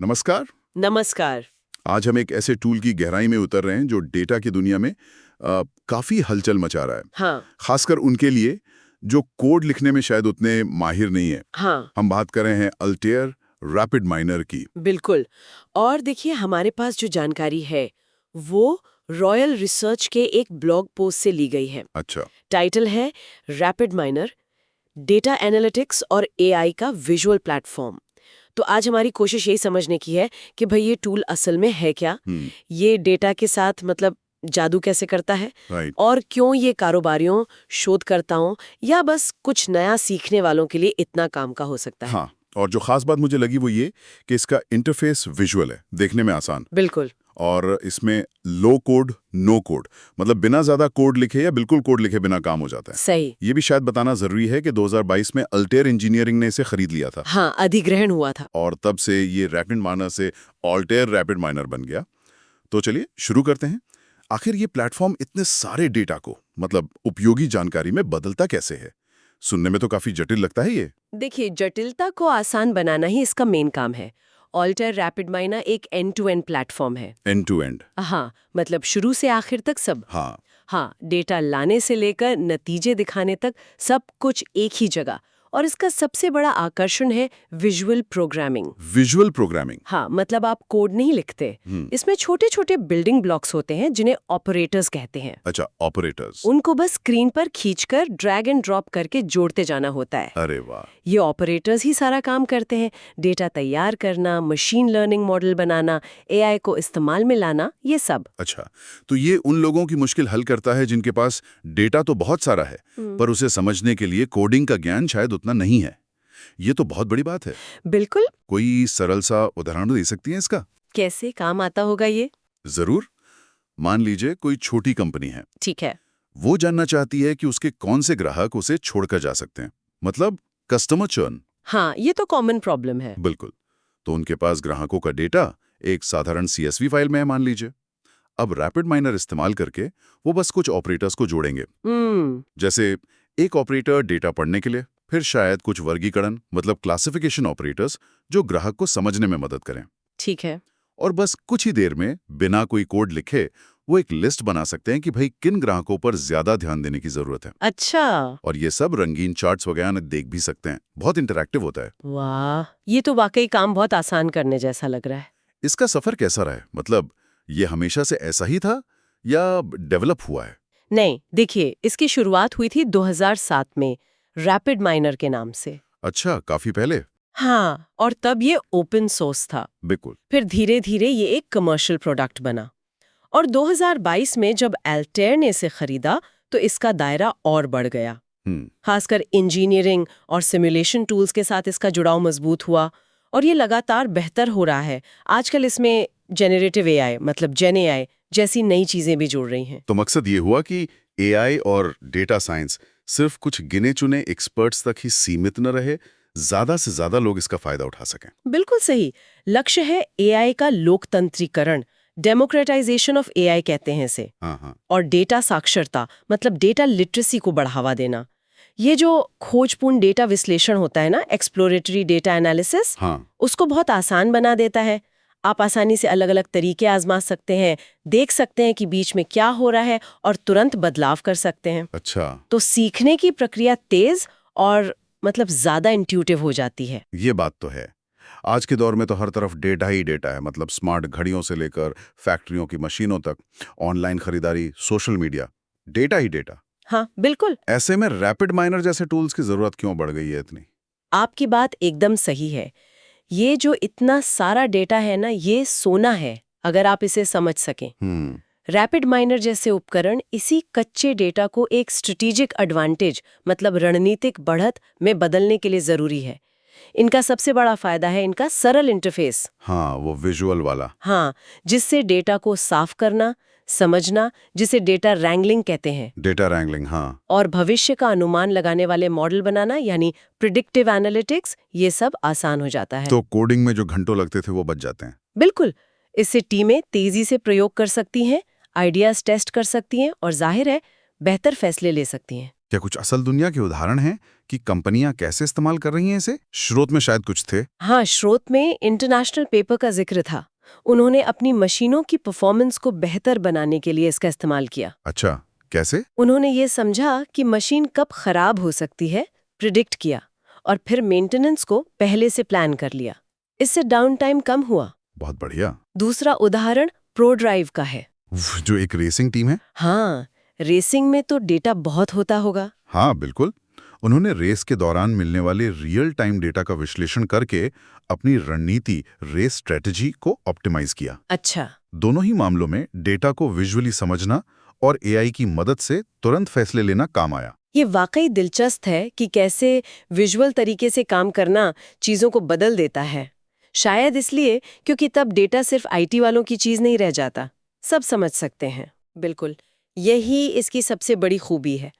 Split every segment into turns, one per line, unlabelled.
नमस्कार।
नमस्कार।
आज हम एक ऐसे टूल की गहराई में उतर रहे हैं जो डेटा की दुनिया में काफी हलचल मचा रहा है।
हाँ।
खासकर उनके लिए जो कोड लिखने में शायद उतने माहिर नहीं है।
हाँ,
हम बात कर रहे हैं अल्टेयर रैपिड माइनर की।
बिल्कुल। और देखिए, हमारे पास जो जानकारी है वो रॉयल रिसर्च के एक ब्लॉग पोस्ट से ली गई है।
अच्छा।
टाइटल है रैपिड माइनर, डेटा एनालिटिक्स और एआई का विजुअल प्लेटफॉर्म। तो आज हमारी कोशिश यही समझने की है कि भाई ये टूल असल में है क्या, ये डेटा के साथ मतलब जादू कैसे करता है,
राइट।
और क्यों ये कारोबारियों, शोधकर्ताओं या बस कुछ नया सीखने वालों के लिए इतना काम का हो सकता है।
हाँ, और जो खास बात मुझे लगी वो ये कि इसका इंटरफेस विजुअल है, देखने में आसान।
बिल्कुल।
और इसमें लो कोड नो कोड, मतलब बिना ज्यादा कोड लिखे या बिल्कुल कोड लिखे बिना काम हो जाता है।
सही।
ये भी शायद बताना जरूरी है कि 2022 में अल्टेयर इंजीनियरिंग ने इसे खरीद लिया था।
हाँ, अधिग्रहण हुआ था।
और तब से ये रैपिड माइनर से अल्टेयर रैपिड माइनर बन गया। तो चलिए शुरू करते हैं। आखिर ये प्लेटफॉर्म इतने सारे डेटा को, मतलब उपयोगी जानकारी में बदलता कैसे है? सुनने में तो काफी जटिल लगता है ये।
देखिए, जटिलता को आसान बनाना ही इसका मेन काम है। अल्टेयर रैपिड माइनर एक एंड टू एंड प्लेटफॉर्म है।
End to end.
हाँ, मतलब शुरू से आखिर तक सब।
हाँ।
हाँ, डेटा लाने से लेकर नतीजे दिखाने तक सब कुछ एक ही जगह। और इसका सबसे बड़ा आकर्षण है विजुअल प्रोग्रामिंग।
Visual programming.
हाँ, मतलब आप कोड नहीं लिखते। इसमें छोटे छोटे बिल्डिंग ब्लॉक्स होते हैं जिन्हें ऑपरेटर्स कहते हैं।
अच्छा, ऑपरेटर्स।
उनको बस स्क्रीन पर खींचकर ड्रैग एंड ड्रॉप करके जोड़ते जाना होता है।
अरे वाह।
ये ऑपरेटर्स ही सारा काम करते हैं। डेटा तैयार करना, मशीन लर्निंग मॉडल बनाना, एआई को इस्तेमाल में लाना, ये सब।
अच्छा, तो ये उन लोगों की मुश्किल हल करता है जिनके पास डेटा तो बहुत सारा है पर उसे समझने के लिए कोडिंग का ज्ञान शायद उतना नहीं है। ये तो बहुत बड़ी बात है।
बिल्कुल।
कोई सरल सा उदाहरण दे सकती हैं इसका?
कैसे काम आता होगा ये?
जरूर। मान लीजिए कोई छोटी कंपनी है।
ठीक है।
वो जानना चाहती है कि उसके कौन से ग्राहक उसे छोड़कर जा सकते हैं, मतलब कस्टमर चर्न।
हाँ, ये तो कॉमन प्रॉब्लम है।
बिल्कुल। तो उनके पास ग्राहकों का डेटा एक साधारण CSV फाइल में है मान लीजिए। अब रैपिड माइनर इस्तेमाल करके वो बस कुछ ऑपरेटर्स को जोड़ेंगे। जैसे एक ऑपरेटर डेटा पढ़ने के लिए, फिर शायद कुछ वर्गीकरण मतलब क्लासिफिकेशन ऑपरेटर्स जो ग्राहक को समझने में मदद करें।
ठीक है।
और बस कुछ ही देर में बिना कोई कोड लिखे वो एक लिस्ट बना सकते हैं कि भाई किन ग्राहकों पर ज्यादा ध्यान देने की जरूरत है।
अच्छा।
और ये सब रंगीन चार्ट्स वगैरह देख भी सकते हैं। बहुत इंटरैक्टिव होता है।
वाह, ये तो वाकई काम बहुत आसान करने जैसा लग रहा है।
इसका सफर कैसा रहा है? मतलब ये हमेशा से ऐसा ही था या डेवलप हुआ है?
नहीं, देखिए, इसकी शुरुआत हुई थी 2007 में रैपिड माइनर के नाम से।
अच्छा, काफी पहले।
हाँ, और तब ये ओपन सोर्स था।
बिल्कुल।
फिर धीरे धीरे ये एक कमर्शियल प्रोडक्ट बना। और 2022 में जब अल्टेयर ने इसे खरीदा तो इसका दायरा और बढ़ गया। खासकर इंजीनियरिंग और सिमुलेशन टूल्स के साथ इसका जुड़ाव मजबूत हुआ और ये लगातार बेहतर हो रहा है। आजकल इसमें जेनरेटिव एआई मतलब जेन एआई जैसी नई चीजें भी जुड़ रही हैं।
तो मकसद ये हुआ कि AI और डेटा साइंस सिर्फ कुछ गिने चुने एक्सपर्ट्स तक ही सीमित न रहे, ज्यादा से ज्यादा लोग इसका फायदा उठा सकें।
बिल्कुल सही। लक्ष्य है एआई का लोकतंत्रीकरण, डेमोक्रेटाइजेशन ऑफ एआई कहते हैं इसे।
हाँ।
और डेटा साक्षरता मतलब डेटा लिटरेसी को बढ़ावा देना। ये जो खोजपूर्ण डेटा विश्लेषण होता है ना, एक्सप्लोरेटरी डेटा एनालिसिस,
हाँ।
उसको बहुत आसान बना देता है। आप आसानी से अलग अलग तरीके आजमा सकते हैं, देख सकते हैं कि बीच में क्या हो रहा है और तुरंत बदलाव कर सकते हैं।
अच्छा।
तो सीखने की प्रक्रिया तेज और मतलब ज्यादा इंट्यूटिव हो जाती है।
ये बात तो है। आज के दौर में तो हर तरफ डेटा ही डेटा है, मतलब स्मार्ट घड़ियों से लेकर फैक्ट्रियों की मशीनों तक, ऑनलाइन खरीदारी, सोशल मीडिया, डेटा ही डेटा।
हाँ, बिल्कुल।
ऐसे में रैपिड माइनर जैसे टूल्स की जरूरत क्यों बढ़ गई है इतनी?
आपकी बात एकदम सही है। ये जो इतना सारा डेटा है ना, ये सोना है अगर आप इसे समझ सकें। रैपिड माइनर जैसे उपकरण इसी कच्चे डेटा को एक स्ट्रेटेजिक एडवांटेज मतलब रणनीतिक बढ़त में बदलने के लिए जरूरी है। इनका सबसे बड़ा फायदा है इनका सरल इंटरफेस।
हाँ, वो विजुअल वाला।
हाँ, जिससे डेटा को साफ करना, समझना, जिसे डेटा रैंगलिंग कहते हैं।
डेटा रैंगलिंग, हाँ।
और भविष्य का अनुमान लगाने वाले मॉडल बनाना यानी प्रिडिक्टिव एनालिटिक्स, ये सब आसान हो जाता है।
तो कोडिंग में जो घंटों लगते थे वो बच जाते हैं।
बिल्कुल। इससे टीमें तेजी से प्रयोग कर सकती हैं, आइडियाज टेस्ट कर सकती हैं और जाहिर है बेहतर फैसले ले सकती हैं।
क्या कुछ असल दुनिया के उदाहरण हैं कि कंपनियां कैसे इस्तेमाल कर रही हैं इसे? स्रोत में शायद कुछ थे।
हाँ, स्रोत में इंटरनेशनल पेपर का जिक्र था। उन्होंने अपनी मशीनों की परफॉर्मेंस को बेहतर बनाने के लिए इसका इस्तेमाल किया।
अच्छा, कैसे?
उन्होंने ये समझा कि मशीन कब खराब हो सकती है, प्रिडिक्ट किया और फिर मेंटेनेंस को पहले से प्लान कर लिया। इससे डाउन टाइम कम हुआ।
बहुत बढ़िया।
दूसरा उदाहरण प्रोड्राइव का है।
जो एक रेसिंग टीम है।
हाँ, रेसिंग में तो डेटा बहुत होता होगा।
हाँ बिल्कुल। उन्होंने रेस के दौरान मिलने वाले रियल टाइम डेटा का विश्लेषण करके अपनी रणनीति, रेस स्ट्रेटजी को ऑप्टिमाइज किया।
अच्छा।
दोनों ही मामलों में डेटा को विजुअली समझना और एआई की मदद से तुरंत फैसले लेना काम आया।
ये वाकई दिलचस्प है कि कैसे विजुअल तरीके से काम करना चीज़ों को बदल देता है। शायद इसलिए क्योंकि तब डेटा सिर्फ आईटी वालों की चीज़ नहीं रह जाता, सब समझ सकते हैं। बिल्कुल, यही इसकी सबसे बड़ी खूबी है।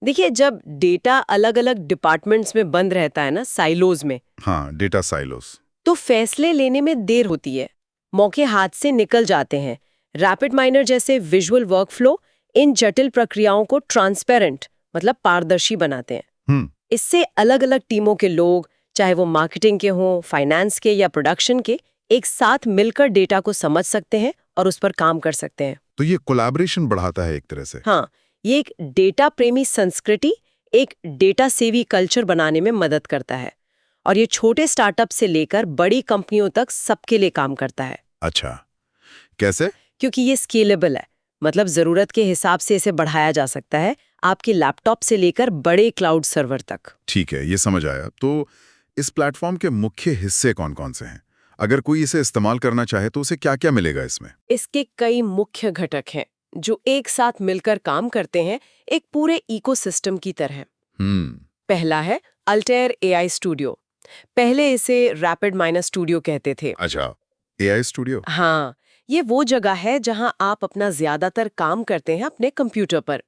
देखिए, जब डेटा अलग अलग डिपार्टमेंट्स में बंद रहता है ना, साइलोज में,
हाँ, डेटा साइलोस,
तो फैसले लेने में देर होती है, मौके हाथ से निकल जाते हैं। रैपिड माइनर जैसे विजुअल वर्कफ्लो इन जटिल प्रक्रियाओं को ट्रांसपेरेंट मतलब पारदर्शी बनाते हैं। इससे अलग अलग टीमों के लोग, चाहे वो मार्केटिंग के हों, फाइनेंस के या प्रोडक्शन के, एक साथ मिलकर डेटा को समझ सकते हैं और उस पर काम कर सकते हैं।
तो ये कोलैबोरेशन बढ़ाता है एक तरह से।
हाँ, ये एक डेटा प्रेमी संस्कृति, एक डेटा सेवी कल्चर बनाने में मदद करता है और ये छोटे स्टार्टअप से लेकर बड़ी कंपनियों तक सबके लिए काम करता है।
अच्छा, कैसे?
क्योंकि ये स्केलेबल है, मतलब जरूरत के हिसाब से इसे बढ़ाया जा सकता है, आपके लैपटॉप से लेकर बड़े क्लाउड सर्वर तक।
ठीक है, ये समझ आया। तो इस प्लेटफॉर्म के मुख्य हिस्से कौन-कौन से हैं? अगर कोई इसे इस्तेमाल करना चाहे तो उसे क्या-क्या मिलेगा इसमें?
इसके कई मुख्य घटक हैं जो एक साथ मिलकर काम करते हैं, एक पूरे इकोसिस्टम की तरह। पहला है अल्टेयर एआई स्टूडियो। पहले इसे रैपिड माइनर स्टूडियो कहते थे।
अच्छा, एआई स्टूडियो।
हाँ, ये वो जगह है जहां आप अपना ज्यादातर काम करते हैं अपने कंप्यूटर पर।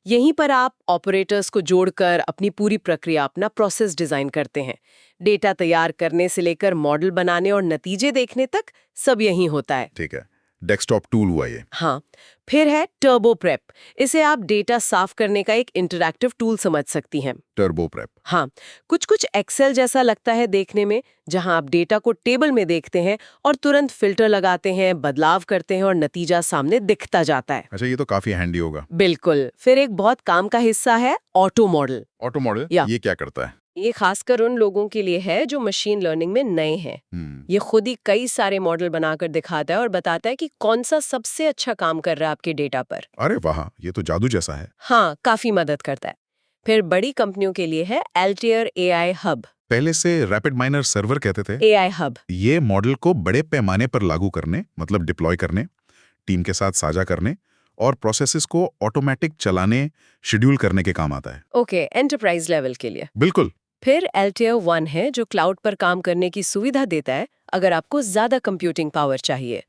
यहीं पर आप ऑपरेटर्स को जोड़कर अपनी पूरी प्रक्रिया, अपना प्रोसेस डिजाइन करते हैं। डेटा तैयार करने से लेकर मॉडल बनाने और नतीजे देखने तक सब यहीं होता है।
ठीक है, डेस्कटॉप टूल हुआ ये।
हाँ, फिर है टर्बो प्रेप। इसे आप डेटा साफ करने का एक इंटरैक्टिव टूल समझ सकती हैं।
Turbo prep.
हाँ, कुछ एक्सेल जैसा लगता है देखने में, जहां आप डेटा को टेबल में देखते हैं और तुरंत फिल्टर लगाते हैं, बदलाव करते हैं और नतीजा सामने दिखता जाता है।
अच्छा, ये तो काफी हैंडी होगा।
बिल्कुल। फिर एक बहुत काम का हिस्सा है ऑटो मॉडल।
ऑटो मॉडल, ये क्या करता है?
ये खासकर उन लोगों के लिए है जो मशीन लर्निंग में नए हैं। ये खुद ही कई सारे मॉडल बनाकर दिखाता है और बताता है कि कौन सा सबसे अच्छा काम कर रहा है आपके डेटा पर।
अरे वाह, ये तो जादू जैसा है।
हाँ, काफी मदद करता है। फिर बड़ी कंपनियों के लिए है अल्टेयर एआई हब।
पहले से रैपिड माइनर सर्वर कहते थे।
एआई हब
ये मॉडल को बड़े पैमाने पर लागू करने, मतलब डिप्लॉय करने, टीम के साथ साझा करने और प्रोसेसेस को ऑटोमेटिक चलाने, शेड्यूल करने के काम आता है।
ओके, एंटरप्राइज लेवल के लिए।
बिल्कुल।
फिर अल्टेयर वन है जो क्लाउड पर काम करने की सुविधा देता है अगर आपको ज्यादा कंप्यूटिंग पावर चाहिए।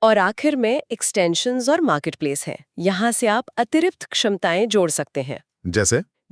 और आखिर में एक्सटेंशंस और मार्केटप्लेस है। यहाँ से आप अतिरिक्त क्षमताएं जोड़ सकते हैं।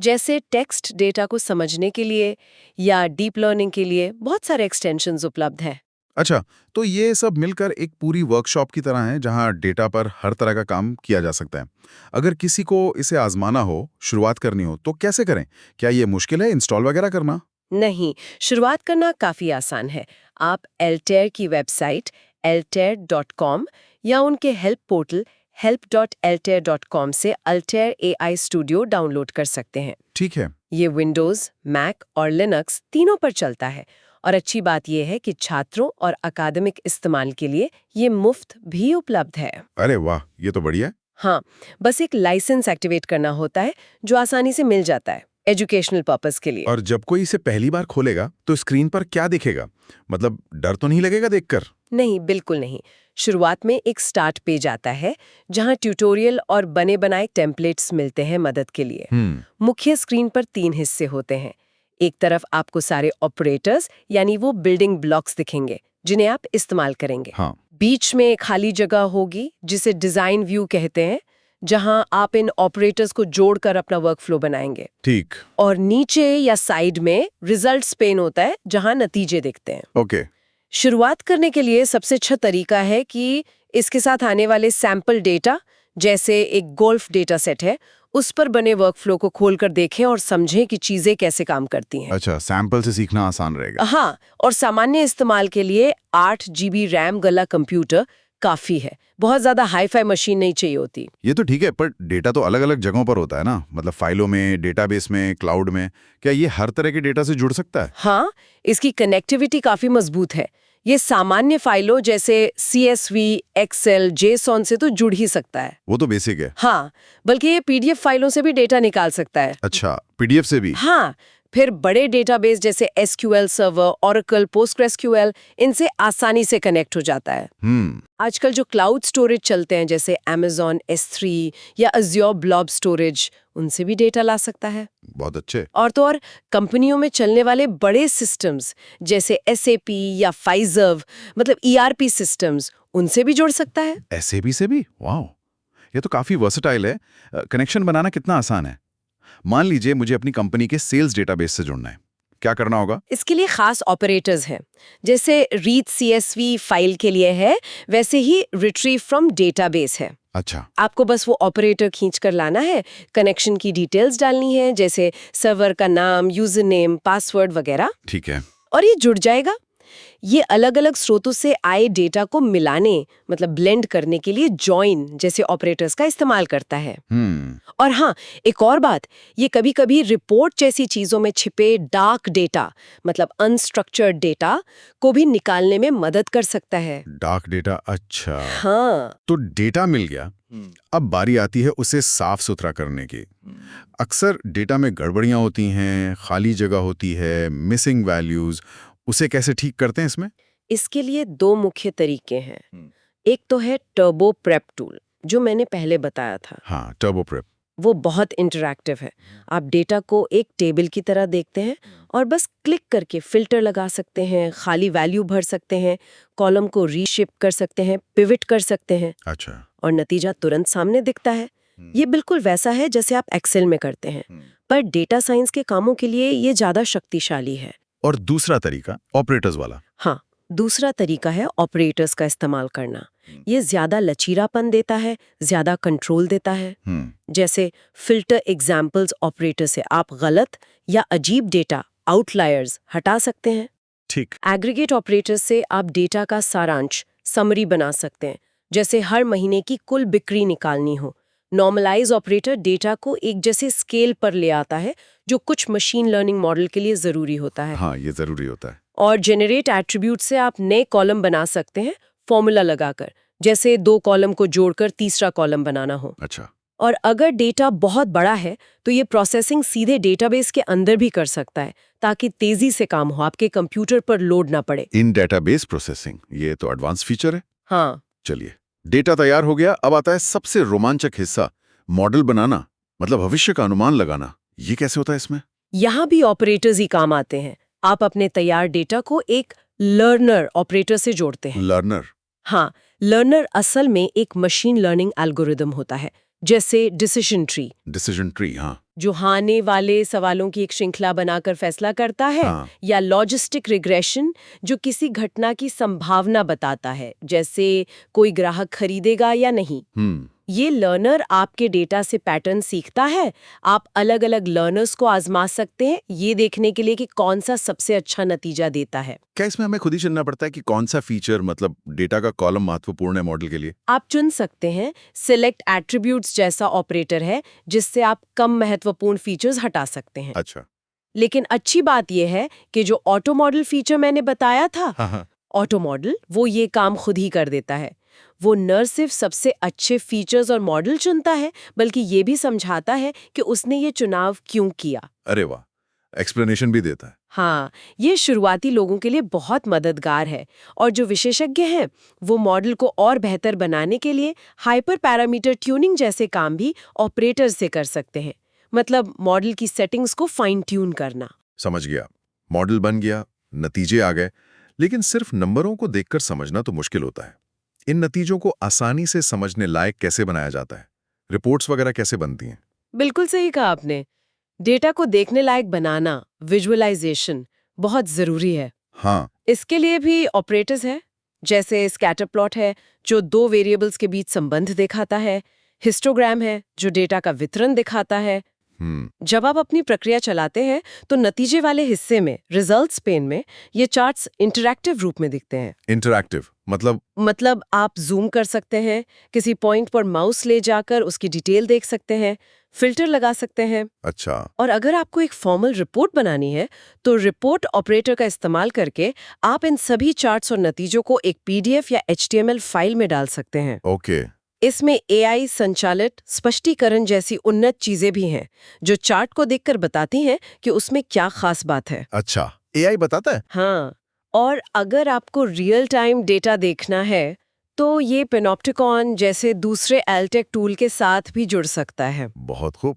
जैसे टेक्स्ट डेटा को समझने के लिए या डीप लर्निंग के लिए बहुत सारे एक्सटेंशंस उपलब्ध हैं।
अच्छा, तो ये सब मिलकर एक पूरी वर्कशॉप की तरह है जहां डेटा पर हर तरह का काम किया जा सकता है। अगर किसी को इसे आजमाना हो, शुरुआत करनी हो, तो कैसे करें? क्या ये मुश्किल है इंस्टॉल वगैरह करना?
नहीं, शुरुआत करना काफी आसान है। आप अल्टेयर की वेबसाइट altair.com या उनके हेल्प पोर्टल help.altair.com से अल्टेयर एआई स्टूडियो डाउनलोड कर सकते हैं।
ठीक है।
ये विंडोज, मैक और लिनक्स तीनों पर चलता है और अच्छी बात यह है कि छात्रों और अकादमिक इस्तेमाल के लिए ये मुफ्त भी उपलब्ध है।
अरे वाह, ये तो बढ़िया है।
हाँ, बस एक लाइसेंस एक्टिवेट करना होता है जो आसानी से मिल जाता है एजुकेशनल पर्पस के लिए।
और जब कोई इसे पहली बार खोलेगा तो स्क्रीन पर क्या दिखेगा? मतलब डर तो नहीं लगेगा देखकर?
नहीं, बिल्कुल नहीं। शुरुआत में एक स्टार्ट पेज आता है जहां ट्यूटोरियल और बने बनाए टेम्पलेट्स मिलते हैं मदद के लिए। मुख्य स्क्रीन पर 3 हिस्से होते हैं। एक तरफ आपको सारे ऑपरेटर्स यानी वो बिल्डिंग ब्लॉक्स दिखेंगे जिन्हें आप इस्तेमाल करेंगे। बीच में एक खाली जगह होगी जिसे डिजाइन व्यू कहते हैं, जहां आप इन ऑपरेटर्स को जोड़कर अपना वर्कफ्लो बनाएंगे।
ठीक।
और नीचे या साइड में रिजल्ट्स पेन होता है जहां नतीजे दिखते हैं।
ओके।
शुरुआत करने के लिए सबसे अच्छा तरीका है कि इसके साथ आने वाले सैंपल डेटा, जैसे एक गोल्फ डेटा सेट है, उस पर बने वर्कफ्लो को खोलकर देखें और समझें कि चीजें कैसे काम करती हैं।
अच्छा, सैंपल से सीखना आसान रहेगा।
हाँ, और सामान्य इस्तेमाल के लिए 8 GB रैम वाला कंप्यूटर काफी है। बहुत ज्यादा हाई-फाई मशीन नहीं चाहिए होती।
ये तो ठीक है, पर डेटा तो अलग अलग जगहों पर होता है ना, मतलब फाइलों में, डेटाबेस में, क्लाउड में। क्या ये हर तरह के डेटा से जुड़ सकता है?
हाँ, इसकी कनेक्टिविटी काफी मजबूत है। ये सामान्य फाइलों जैसे CSV, एक्सेल, JSON से तो जुड़ ही सकता है।
वो तो बेसिक है।
हाँ, बल्कि ये PDF फाइलों से भी डेटा निकाल सकता है।
अच्छा, PDF से भी?
हाँ, फिर बड़े डेटाबेस जैसे SQL सर्वर, Oracle, PostgreSQL, इनसे आसानी से कनेक्ट हो जाता है। आजकल जो क्लाउड स्टोरेज चलते हैं जैसे Amazon S3 या Azure Blob Storage, उनसे भी डेटा ला सकता है।
बहुत अच्छे।
और तो और कंपनियों में चलने वाले बड़े सिस्टम्स जैसे SAP या Fiserv, मतलब ERP सिस्टम्स, उनसे भी जुड़ सकता है।
SAP से भी? वाह, ये तो काफी वर्सेटाइल है। कनेक्शन बनाना कितना आसान है? मान लीजिए मुझे अपनी कंपनी के सेल्स डेटाबेस से जुड़ना है, क्या करना होगा?
इसके लिए खास ऑपरेटर्स हैं। जैसे रीड CSV फाइल के लिए है, वैसे ही रिट्रीव फ्रॉम डेटाबेस है।
अच्छा।
आपको बस वो ऑपरेटर खींच कर लाना है, कनेक्शन की डिटेल्स डालनी है जैसे सर्वर का नाम, यूजर नेम, पासवर्ड वगैरह,
ठीक है।
और ये जुड़ जाएगा। ये अलग अलग स्रोतों से आए डेटा को मिलाने, मतलब ब्लेंड करने के लिए जॉइन जैसे ऑपरेटर्स का इस्तेमाल करता है। और हाँ, एक और बात, ये कभी-कभी रिपोर्ट जैसी चीजों में छिपे डार्क डेटा, मतलब अनस्ट्रक्चर्ड डेटा को भी निकालने में मदद कर सकता है।
डार्क डेटा, अच्छा।
हाँ,
तो डेटा मिल गया, अब बारी आती है उसे साफ सुथरा करने की। अक्सर डेटा में गड़बड़ियां होती हैं, खाली जगह होती है, मिसिंग वैल्यूज, उसे कैसे ठीक करते हैं इसमें?
इसके लिए 2 मुख्य तरीके हैं। एक तो है टर्बो प्रेप टूल, जो मैंने पहले बताया था।
हाँ, टर्बो प्रेप।
वो बहुत इंटरैक्टिव है। आप डेटा को एक टेबल की तरह देखते हैं और बस क्लिक करके फिल्टर लगा सकते हैं, खाली वैल्यू भर सकते हैं, कॉलम को रीशिप कर सकते हैं, पिवट कर सकते हैं,
अच्छा।
और नतीजा तुरंत सामने दिखता है। ये बिल्कुल वैसा है जैसे आप एक्सेल में करते हैं, पर डेटा साइंस के कामों के लिए ये ज्यादा शक्तिशाली है।
और दूसरा तरीका, ऑपरेटर्स वाला?
हाँ, दूसरा तरीका है ऑपरेटर्स का इस्तेमाल करना। ये ज्यादा लचीलापन देता है, ज्यादा कंट्रोल देता है। जैसे फिल्टर एग्जाम्पल्स ऑपरेटर से आप गलत या अजीब डेटा, आउटलायर्स, हटा सकते हैं।
ठीक।
एग्रीगेट ऑपरेटर्स से आप डेटा का सारांश, समरी बना सकते हैं, जैसे हर महीने की कुल बिक्री निकालनी हो। नॉर्मलाइज ऑपरेटर डेटा को एक जैसे स्केल पर ले आता है, जो कुछ मशीन लर्निंग मॉडल के लिए जरूरी होता है।
हाँ, ये जरूरी होता है।
और जेनरेट एट्रीब्यूट से आप नए कॉलम बना सकते हैं फॉर्मूला लगाकर, जैसे 2 कॉलम को जोड़कर तीसरा कॉलम बनाना हो।
अच्छा।
और अगर डेटा बहुत बड़ा है तो ये प्रोसेसिंग सीधे डेटाबेस के अंदर भी कर सकता है, ताकि तेजी से काम हो, आपके कंप्यूटर पर लोड ना पड़े।
इन डेटाबेस प्रोसेसिंग, ये तो एडवांस फीचर है।
हाँ,
चलिए, डेटा तैयार हो गया, अब आता है सबसे रोमांचक हिस्सा, मॉडल बनाना, मतलब भविष्य का अनुमान लगाना। ये कैसे होता है इसमें?
यहाँ भी ऑपरेटर्स ही काम आते हैं। आप अपने तैयार डेटा को एक लर्नर ऑपरेटर से जोड़ते हैं।
लर्नर?
हाँ, लर्नर असल में एक मशीन लर्निंग एल्गोरिदम होता है, जैसे डिसीजन ट्री।
डिसीजन ट्री, हाँ।
जो आने वाले सवालों की एक श्रृंखला बनाकर फैसला करता है।
हाँ।
या लॉजिस्टिक रिग्रेशन, जो किसी घटना की संभावना बताता है, जैसे कोई ग्राहक खरीदेगा या नहीं। ये लर्नर आपके डेटा से पैटर्न सीखता है। आप अलग अलग लर्नर्स को आजमा सकते हैं, ये देखने के लिए कि कौन सा सबसे अच्छा नतीजा देता है।
क्या इसमें हमें खुद ही चुनना पड़ता है कि कौन सा फीचर, मतलब डेटा का कॉलम महत्वपूर्ण है मॉडल के लिए?
आप चुन सकते हैं। सिलेक्ट एट्रीब्यूट्स जैसा ऑपरेटर है, जिससे आप कम महत्वपूर्ण फीचर्स हटा सकते हैं।
अच्छा।
लेकिन अच्छी बात यह है कि जो ऑटो मॉडल फीचर मैंने बताया था,
हाँ।
ऑटो मॉडल, वो ये काम खुद ही कर देता है। वो न सिर्फ सबसे अच्छे फीचर्स और मॉडल चुनता है, बल्कि ये भी समझाता है कि उसने ये चुनाव क्यों किया।
अरे वाह, एक्सप्लेनेशन भी देता है।
हाँ, ये शुरुआती लोगों के लिए बहुत मददगार है। और जो विशेषज्ञ हैं, वो मॉडल को और बेहतर बनाने के लिए हाइपर पैरामीटर ट्यूनिंग जैसे काम भी ऑपरेटर से कर सकते हैं, मतलब मॉडल की सेटिंग्स को फाइन ट्यून करना।
समझ गया। मॉडल बन गया, नतीजे आ गए, लेकिन सिर्फ नंबरों को देखकर समझना तो मुश्किल होता है। इन नतीजों को आसानी से समझने लायक कैसे बनाया जाता है? रिपोर्ट्स वगैरह कैसे बनती हैं?
बिल्कुल सही कहा आपने। डेटा को देखने लायक बनाना, विजुअलाइजेशन, बहुत जरूरी है।
हाँ।
इसके लिए भी ऑपरेटर्स है, जैसे स्कैटर प्लॉट है, जो 2 वेरिएबल्स के बीच संबंध दिखाता है, हिस्टोग्राम है जो डेटा का वितरण दिखाता है। जब आप अपनी प्रक्रिया चलाते हैं तो नतीजे वाले हिस्से में, रिजल्ट्स पेन में, ये चार्ट्स इंटरैक्टिव रूप में दिखते हैं।
इंटरैक्टिव
मतलब आप जूम कर सकते हैं, किसी पॉइंट पर माउस ले जाकर उसकी डिटेल देख सकते हैं, फिल्टर लगा सकते हैं।
अच्छा,
और अगर आपको एक फॉर्मल रिपोर्ट बनानी है तो रिपोर्ट ऑपरेटर का इस्तेमाल करके आप इन सभी चार्ट्स और नतीजों को एक PDF या HTML फाइल में डाल सकते हैं।
ओके।
इसमें AI संचालित स्पष्टीकरण जैसी उन्नत चीजें भी हैं जो चार्ट को देखकर बताती हैं कि उसमें क्या खास बात है।
अच्छा, AI बताता है?
हाँ, और अगर आपको रियल टाइम डेटा देखना है तो ये पेनोप्टिकॉन जैसे दूसरे एल्टेक टूल के साथ भी जुड़ सकता है।
बहुत खूब।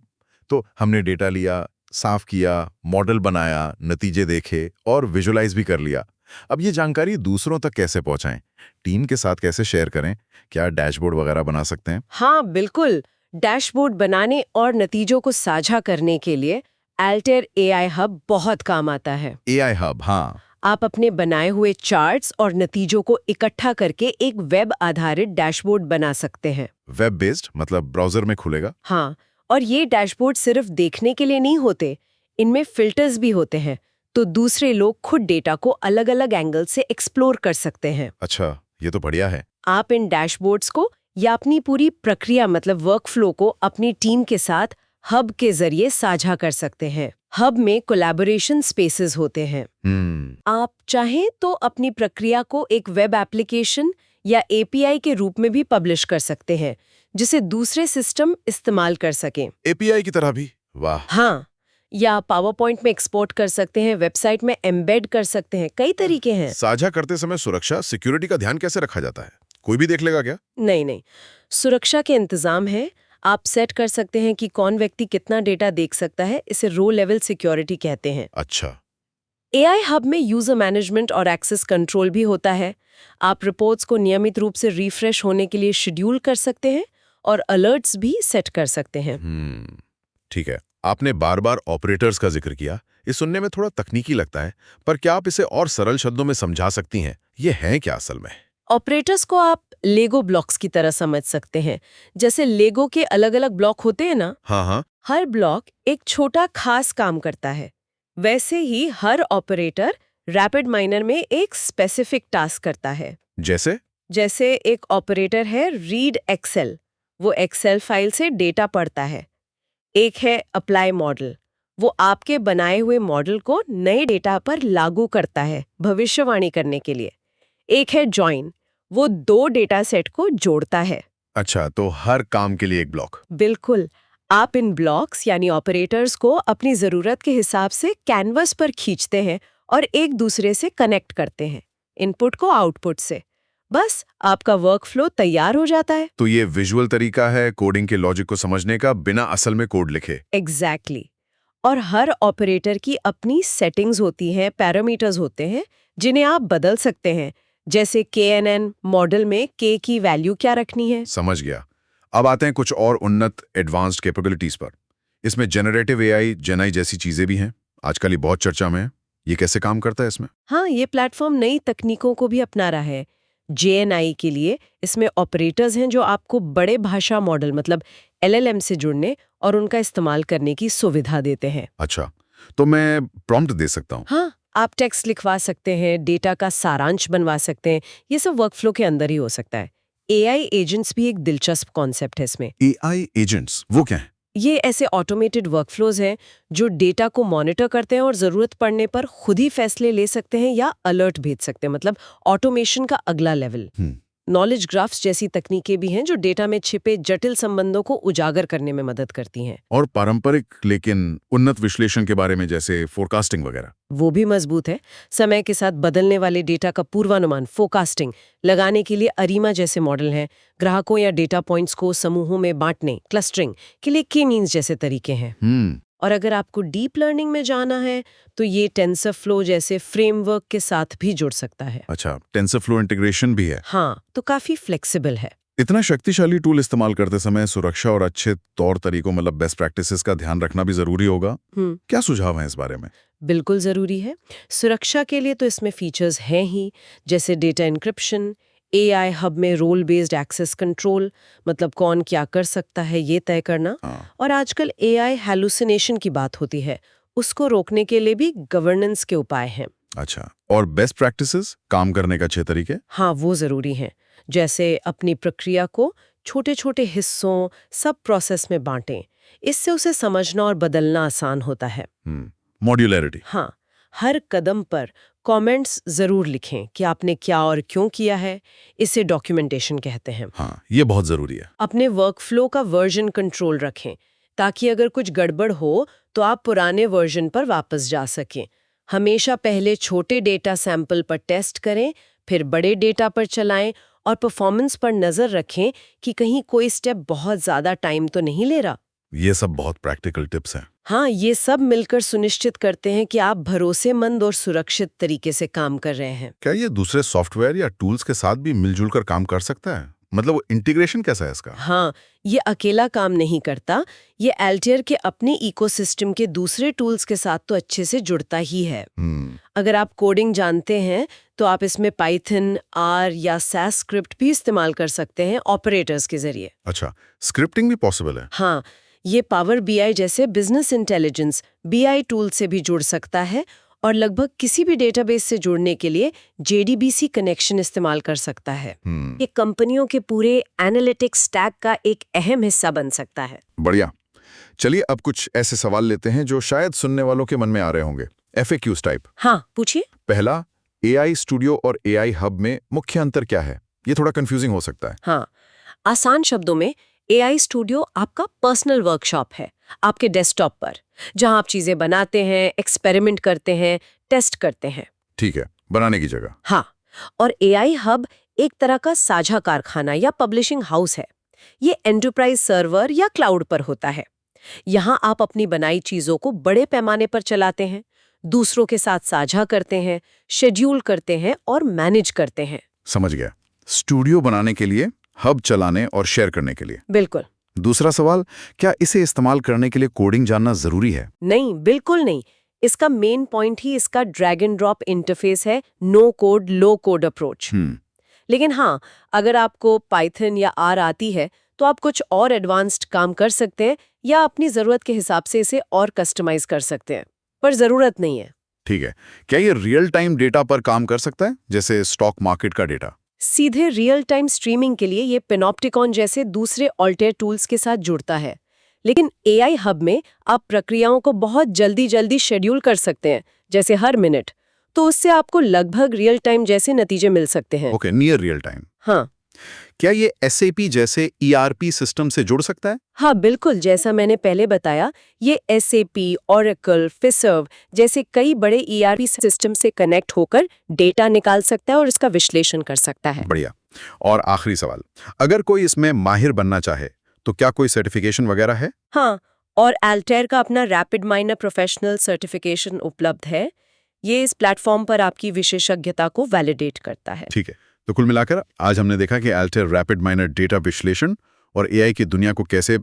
तो हमने डेटा लिया, साफ किया, मॉडल बनाया, नतीजे देखे और विजुलाइज भी कर लिया। अब ये जानकारी दूसरों तक कैसे पहुंचाएं? टीम के साथ कैसे शेयर करें? क्या डैशबोर्ड वगैरह बना सकते हैं?
हाँ, बिल्कुल। डैशबोर्ड बनाने और नतीजों को साझा करने के लिए Altair AI हब बहुत काम आता है।
AI हब, हाँ।
आप अपने बनाए हुए चार्ट्स और नतीजों को इकट्ठा करके एक वेब आधारित डैशबोर्ड बना सकते हैं।
वेब बेस्ड मतलब ब्राउजर में खुलेगा?
हाँ, और ये डैशबोर्ड सिर्फ देखने के लिए नहीं होते, इनमें फिल्टर्स भी होते हैं, तो दूसरे लोग खुद डेटा को अलग-अलग एंगल से एक्सप्लोर कर सकते हैं।
अच्छा, ये तो बढ़िया है।
आप इन डैशबोर्ड्स को या अपनी पूरी प्रक्रिया मतलब वर्कफ्लो को अपनी टीम के साथ हब के जरिए साझा कर सकते हैं। हब में कोलैबोरेशन स्पेसेस होते हैं। आप चाहें तो अपनी प्रक्रिया को एक वेब एप्लीकेशन या API के रूप में भी पब्लिश कर सकते हैं, जिसे दूसरे सिस्टम इस्तेमाल कर सकें।
API की तरह भी? वाह।
हाँ, या पावरपॉइंट में एक्सपोर्ट कर सकते हैं, वेबसाइट में एम्बेड कर सकते हैं, कई तरीके हैं।
साझा करते समय सुरक्षा, सिक्योरिटी का ध्यान कैसे रखा जाता है? कोई भी देख लेगा क्या?
नहीं, सुरक्षा के इंतजाम है। आप सेट कर सकते हैं कि कौन व्यक्ति कितना डेटा देख सकता है, इसे रो लेवल सिक्योरिटी कहते हैं।
अच्छा।
AI हब में यूजर मैनेजमेंट और एक्सेस कंट्रोल भी होता है। आप रिपोर्ट्स को नियमित रूप से रिफ्रेश होने के लिए शेड्यूल कर सकते हैं और अलर्ट्स भी सेट कर सकते हैं।
ठीक है। आपने बार-बार ऑपरेटर्स का जिक्र किया। ये सुनने में थोड़ा तकनीकी लगता है, पर क्या आप इसे और सरल शब्दों में समझा सकती हैं? ये हैं क्या असल में?
ऑपरेटर्स को आप लेगो ब्लॉक्स की तरह समझ सकते हैं। जैसे लेगो के अलग-अलग ब्लॉक होते हैं ना,
हाँ।
हर ब्लॉक एक छोटा खास काम करता है। वैसे ही हर ऑपरेटर रैपिड माइनर में एक स्पेसिफिक टास्क करता है। जैसे एक ऑपरेटर है रीड एक्सेल, वो एक्सेल फाइल से डेटा पढ़ता है। एक है अप्लाई मॉडल, वो आपके बनाए हुए मॉडल को नए डेटा पर लागू करता है भविष्यवाणी करने के लिए। एक है जॉइन, वो 2 डेटा सेट को जोड़ता है।
अच्छा, तो हर काम के लिए एक ब्लॉक।
बिल्कुल। आप इन ब्लॉक्स यानी ऑपरेटर्स को अपनी जरूरत के हिसाब से कैनवस पर खींचते हैं और एक दूसरे से कनेक्ट करते हैं, इनपुट को आउटपुट से। बस आपका वर्कफ्लो तैयार हो जाता है।
तो ये विजुअल तरीका है कोडिंग के लॉजिक को समझने का बिना असल में कोड लिखे।
एग्जैक्टली। और हर ऑपरेटर की अपनी सेटिंग्स होती हैं, पैरामीटर्स होते हैं जिन्हें आप बदल सकते हैं। जैसे KNN मॉडल में K की वैल्यू क्या रखनी है।
समझ गया। अब आते हैं कुछ और उन्नत एडवांस्ड कैपेबिलिटीज पर। इसमें जनरेटिव AI, जेनाई जैसी चीजें भी हैं। आजकल ये बहुत चर्चा में है। ये कैसे काम करता है इसमें?
हाँ, ये प्लेटफॉर्म नई तकनीकों को भी अपना रहा है। JNI के लिए इसमें ऑपरेटर्स हैं जो आपको बड़े भाषा मॉडल मतलब LLM से जुड़ने और उनका इस्तेमाल करने की सुविधा देते हैं।
अच्छा, तो मैं प्रॉम्प्ट दे सकता हूँ?
हाँ, आप टेक्स्ट लिखवा सकते हैं, डेटा का सारांश बनवा सकते हैं। ये सब वर्कफ्लो के अंदर ही हो सकता है। AI एजेंट्स भी एक दिलचस्प कॉन्सेप्ट है इसमें।
AI एजेंट्स वो क्या है?
ये ऐसे ऑटोमेटेड वर्कफ्लोज हैं जो डेटा को मॉनिटर करते हैं और जरूरत पड़ने पर खुद ही फैसले ले सकते हैं या अलर्ट भेज सकते हैं, मतलब ऑटोमेशन का अगला लेवल। नॉलेज ग्राफ्स जैसी तकनीकें भी हैं जो डेटा में छिपे जटिल संबंधों को उजागर करने में मदद करती हैं।
और पारंपरिक लेकिन उन्नत विश्लेषण के बारे में, जैसे फोरकास्टिंग वगैरह?
वो भी मजबूत है। समय के साथ बदलने वाले डेटा का पूर्वानुमान फोरकास्टिंग लगाने के लिए अरीमा जैसे मॉडल हैं। ग्राहकों या डेटा पॉइंट्स को समूहों में बांटने, क्लस्टरिंग के लिए K-मीन्स जैसे तरीके हैं। और अगर आपको डीप लर्निंग में जाना है तो ये टेंसरफ्लो जैसे फ्रेमवर्क के साथ भी जुड़ सकता है।
अच्छा, टेंसरफ्लो इंटीग्रेशन भी है?
हाँ, तो काफी फ्लेक्सिबल है।
इतना शक्तिशाली टूल इस्तेमाल करते समय सुरक्षा और अच्छे तौर तरीकों मतलब बेस्ट प्रैक्टिसेस का ध्यान रखना भी जरूरी होगा। क्या सुझाव है इस बारे में?
बिल्कुल जरूरी है। सुरक्षा के लिए तो इसमें फीचर्स हैं ही, जैसे डेटा एन्क्रिप्शन, AI हब में रोल बेस्ड एक्सेस कंट्रोल, मतलब कौन क्या कर सकता है ये तय करना।
हाँ।
और आजकल AI हैलुसिनेशन की बात होती है, उसको रोकने के लिए भी गवर्नेंस के उपाय हैं।
अच्छा, और बेस्ट प्रैक्टिसेस, काम करने का अच्छे तरीके?
हाँ, वो जरूरी हैं। जैसे अपनी प्रक्रिया को छोटे छोटे हिस्सों, सब प्रोसेस में बांटें। इससे उसे समझना और बदलना आसान होता है।
मॉड्यूलैरिटी।
हाँ, हर कदम पर कमेंट्स जरूर लिखें कि आपने क्या और क्यों किया है। इसे डॉक्यूमेंटेशन कहते हैं।
हाँ, ये बहुत जरूरी है।
अपने वर्कफ्लो का वर्जन कंट्रोल रखें, ताकि अगर कुछ गड़बड़ हो तो आप पुराने वर्जन पर वापस जा सकें। हमेशा पहले छोटे डेटा सैंपल पर टेस्ट करें, फिर बड़े डेटा पर चलाएं और परफॉर्मेंस पर नजर रखें कि कहीं कोई स्टेप बहुत ज्यादा टाइम तो नहीं ले रहा।
ये सब बहुत प्रैक्टिकल टिप्स हैं।
हाँ, ये सब मिलकर सुनिश्चित करते हैं कि आप भरोसेमंद और सुरक्षित तरीके से काम कर रहे हैं।
क्या ये दूसरे सॉफ्टवेयर या टूल्स के साथ भी मिलजुल कर काम कर सकता है? मतलब वो इंटीग्रेशन कैसा है इसका?
हाँ, ये अकेला काम नहीं करता। ये एल्टेयर के अपने इकोसिस्टम के दूसरे टूल्स के साथ तो अच्छे से जुड़ता ही है। अगर आप कोडिंग जानते हैं तो आप इसमें पाइथन, आर या सैस स्क्रिप्ट भी इस्तेमाल कर सकते हैं ऑपरेटर्स के जरिए।
अच्छा, स्क्रिप्टिंग भी पॉसिबल है?
हाँ, ये पावर BI जैसे बिजनेस इंटेलिजेंस BI टूल से भी जुड़ सकता है और लगभग किसी भी डेटाबेस से जुड़ने के लिए JDBC कनेक्शन इस्तेमाल कर सकता है। ये कंपनियों के पूरे एनालिटिक्स स्टैक का एक अहम हिस्सा बन सकता है।
बढ़िया। चलिए अब कुछ ऐसे सवाल लेते हैं जो शायद सुनने वालों के मन में आ रहे होंगे। FAQs type.
हाँ, पूछिए।
पहला, AI स्टूडियो और AI हब में मुख्य अंतर क्या है? ये थोड़ा कंफ्यूजिंग हो सकता है।
हाँ, आसान शब्दों में AI स्टूडियो आपका पर्सनल वर्कशॉप है आपके डेस्कटॉप पर, जहां आप चीजें बनाते हैं, एक्सपेरिमेंट करते हैं, टेस्ट करते हैं।
ठीक है, बनाने की जगह।
हाँ, और AI हब एक तरह का साझा कारखाना या पब्लिशिंग हाउस है। ये एंटरप्राइज सर्वर या क्लाउड पर होता है। यहाँ आप अपनी बनाई चीजों को बड़े पैमाने पर चलाते हैं, दूसरों के साथ साझा करते हैं, शेड्यूल करते हैं और मैनेज करते हैं।
समझ गया। स्टूडियो बनाने के लिए, हब चलाने और शेयर करने के लिए।
बिल्कुल।
दूसरा सवाल, क्या इसे इस्तेमाल करने के लिए कोडिंग जानना जरूरी है?
नहीं, बिल्कुल नहीं। इसका मेन पॉइंट ही इसका ड्रैग एंड ड्रॉप इंटरफेस है, नो कोड लो कोड अप्रोच। लेकिन हाँ, अगर आपको पाइथन या आर आती है तो आप कुछ और एडवांस्ड काम कर सकते हैं या अपनी जरूरत के हिसाब से इसे और कस्टमाइज कर सकते हैं, पर जरूरत नहीं है।
ठीक है। क्या ये रियल टाइम डेटा पर काम कर सकता है, जैसे स्टॉक मार्केट का डेटा?
सीधे रियल टाइम स्ट्रीमिंग के लिए ये पेनोप्टिकॉन जैसे दूसरे ऑल्टेयर टूल्स के साथ जुड़ता है। लेकिन AI हब में आप प्रक्रियाओं को बहुत जल्दी शेड्यूल कर सकते हैं, जैसे हर मिनट। तो उससे आपको लगभग रियल टाइम जैसे नतीजे मिल सकते हैं।
Okay, near real time.
हाँ।
क्या ये SAP जैसे ERP सिस्टम से जुड़ सकता है?
हाँ, बिल्कुल। जैसा मैंने पहले बताया, ये SAP, Oracle, Fiserv जैसे कई बड़े ERP सिस्टम से कनेक्ट होकर डेटा निकाल सकता है और इसका विश्लेषण कर सकता है।
बढ़िया। और आखिरी सवाल, अगर कोई इसमें माहिर बनना चाहे तो क्या कोई सर्टिफिकेशन वगैरह है?
हाँ, और एल्टेयर का अपना रैपिड माइनर प्रोफेशनल सर्टिफिकेशन उपलब्ध है। ये इस प्लेटफॉर्म पर आपकी विशेषज्ञता को वैलिडेट करता है।
ठीक है, तो कुल मिलाकर आज हमने देखा कि एल्टेयर रैपिड माइनर डेटा विश्लेषण और AI की दुनिया को कैसे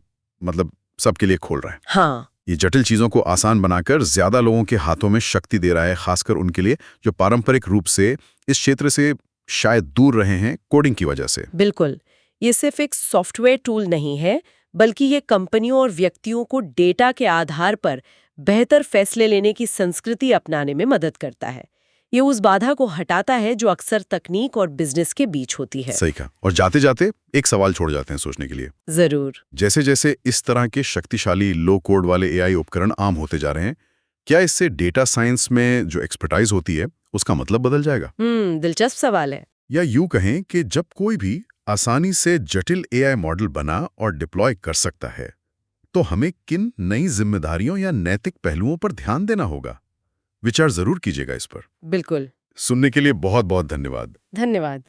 सबके लिए खोल रहा है।
हाँ,
ये जटिल चीजों को आसान बनाकर ज्यादा लोगों के हाथों में शक्ति दे रहा है, खासकर उनके लिए जो पारंपरिक रूप से इस क्षेत्र से शायद दूर रहे हैं कोडिंग की वजह से।
बिल्कुल। ये सिर्फ एक सॉफ्टवेयर टूल नहीं है, बल्कि ये कंपनियों और व्यक्तियों को डेटा के आधार पर बेहतर फैसले लेने की संस्कृति अपनाने में मदद करता है। ये उस बाधा को हटाता है जो अक्सर तकनीक और बिजनेस के बीच होती है।
सही कहा। और जाते जाते एक सवाल छोड़ जाते हैं सोचने के लिए।
जरूर।
जैसे जैसे इस तरह के शक्तिशाली लो कोड वाले AI उपकरण आम होते जा रहे हैं, क्या इससे डेटा साइंस में जो एक्सपर्टाइज होती है उसका मतलब बदल जाएगा?
दिलचस्प सवाल है।
या यूं कहें कि जब कोई भी आसानी से जटिल AI मॉडल बना और डिप्लॉय कर सकता है, तो हमें किन नई जिम्मेदारियों या नैतिक पहलुओं पर ध्यान देना होगा? विचार जरूर कीजिएगा इस पर।
बिल्कुल।
सुनने के लिए बहुत बहुत धन्यवाद।
धन्यवाद।